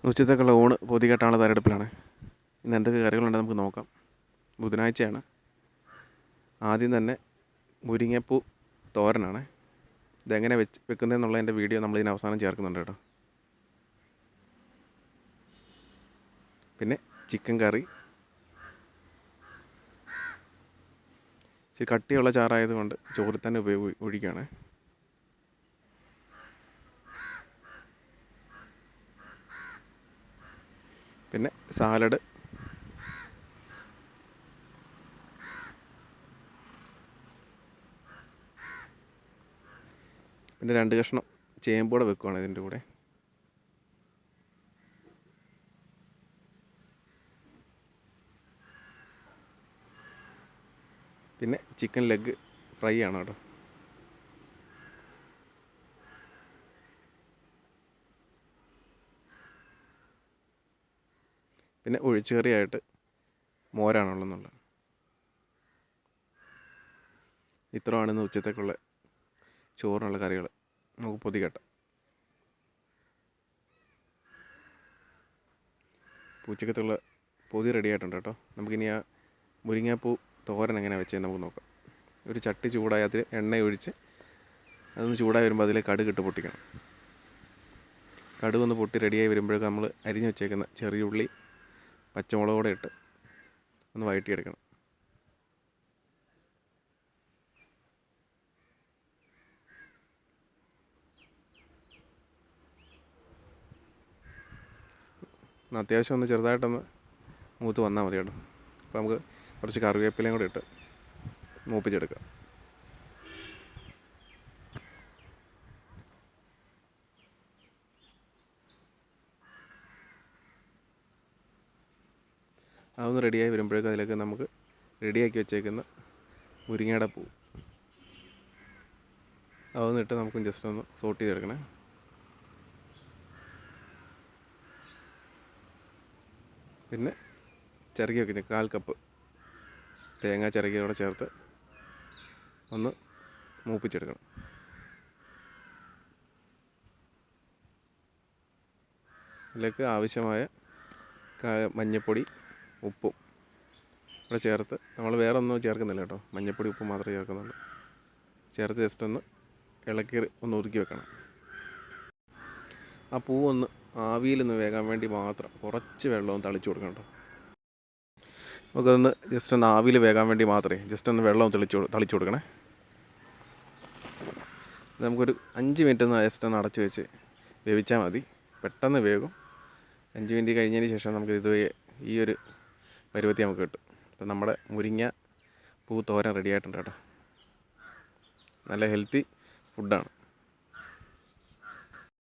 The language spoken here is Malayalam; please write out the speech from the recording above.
ഉച്ചത്തേക്കുള്ള ഊണ് പൊതികെട്ടാനുള്ള തയ്യാറെടുപ്പിലാണ്. ഇന്ന് എന്തൊക്കെ കറികളുണ്ടെന്ന് നമുക്ക് നോക്കാം. ബുധനാഴ്ചയാണ്. ആദ്യം തന്നെ മുരിങ്ങപ്പൂ തോരനാണ്. ഇതെങ്ങനെ വെക്കുന്നതെന്നുള്ളതിൻ്റെ വീഡിയോ നമ്മളിതിന് അവസാനം ചേർക്കുന്നുണ്ട് കേട്ടോ. പിന്നെ ചിക്കൻ കറി, ഇച്ചിരി കട്ടിയുള്ള ചാറായതുകൊണ്ട് ചോറിൽ തന്നെ ഒഴിക്കുകയാണ്. പിന്നെ സാലഡ്, പിന്നെ 2 കഷ്ണം ചേമ്പൂടെ വെക്കുകയാണ് ഇതിൻ്റെ കൂടെ. പിന്നെ ചിക്കൻ ലെഗ് ഫ്രൈ ആണ് കേട്ടോ. പിന്നെ ഒഴിച്ചുകറിയായിട്ട് മോരാണുള്ളതെന്നുള്ളത്. ഇത്രയാണ് ഇന്ന് ഉച്ചത്തേക്കുള്ള ചോറിനുള്ള കറികൾ. നമുക്ക് പൊതികെട്ടാം. ഉച്ചക്കത്തുള്ള പൊതി റെഡി ആയിട്ടുണ്ട് കേട്ടോ. നമുക്കിനി ആ മുരിങ്ങാപ്പൂ തോരൻ എങ്ങനെ വെച്ചതെന്ന് നമുക്ക് നോക്കാം. ഒരു ചട്ടി ചൂടായി അതിൽ എണ്ണ ഒഴിച്ച് അതൊന്ന് ചൂടായി വരുമ്പോൾ അതിൽ കടുകിട്ട് പൊട്ടിക്കണം. കടുകൊന്ന് പൊട്ടി റെഡിയായി വരുമ്പോഴേക്കും നമ്മൾ അരിഞ്ഞ് വെച്ചേക്കുന്ന ചെറിയ ഉള്ളി പച്ചമുളകോടെ ഇട്ട് ഒന്ന് വഴറ്റിയെടുക്കണം. അത്യാവശ്യം ഒന്ന് ചെറുതായിട്ടൊന്ന് മൂത്ത് വന്നാൽ മതി കേട്ടോ. അപ്പോൾ നമുക്ക് കുറച്ച് കറിവേപ്പിലയും കൂടെ ഇട്ട് മൂപ്പിച്ചെടുക്കാം. അതൊന്ന് റെഡിയായി വരുമ്പോഴേക്കും അതിലേക്ക് നമുക്ക് റെഡിയാക്കി വെച്ചേക്കുന്ന മുരിങ്ങയുടെ പൂ അതൊന്നിട്ട് നമുക്ക് ജസ്റ്റ് ഒന്ന് സോട്ട് ചെയ്തെടുക്കണേ. പിന്നെ ചിരകി വയ്ക്കുന്ന 1/4 കപ്പ് തേങ്ങ ചിരകിയോടെ ചേർത്ത് ഒന്ന് മൂപ്പിച്ചെടുക്കണം. ഇതിലേക്ക് ആവശ്യമായ മഞ്ഞൾപ്പൊടി, ഉപ്പും ഇവിടെ ചേർത്ത്, നമ്മൾ വേറെ ഒന്നും ചേർക്കുന്നില്ല കേട്ടോ. മഞ്ഞൾപ്പൊടി, ഉപ്പ് മാത്രമേ ചേർക്കുന്നുള്ളൂ. ചേർത്ത് ജസ്റ്റ് ഒന്ന് ഇളക്കി ഒന്ന് ഒതുക്കി വെക്കണം. ആ പൂവൊന്ന് ആവിയിലൊന്ന് വേകാൻ വേണ്ടി മാത്രം കുറച്ച് വെള്ളവും തളിച്ചു കൊടുക്കണം കേട്ടോ. നമുക്കതൊന്ന് ജസ്റ്റ് ഒന്ന് ആവിയിൽ വേകാൻ വേണ്ടി മാത്രമേ ജസ്റ്റ് ഒന്ന് വെള്ളം തളിച്ചു കൊടുക്കണേ. നമുക്കൊരു 5 മിനിറ്റ് ഒന്ന് ജസ്റ്റ് ഒന്ന് അടച്ചു വെച്ച് വേവിച്ചാൽ മതി. പെട്ടെന്ന് വേകും. 5 മിനിറ്റ് കഴിഞ്ഞതിന് ശേഷം നമുക്ക് ഈ ഒരു പരുവത്തി നമുക്ക് കിട്ടും. അപ്പം നമ്മുടെ മുരിങ്ങ പൂ തോരൻ റെഡി ആയിട്ടുണ്ട് കേട്ടോ. നല്ല ഹെൽത്തി ഫുഡാണ്.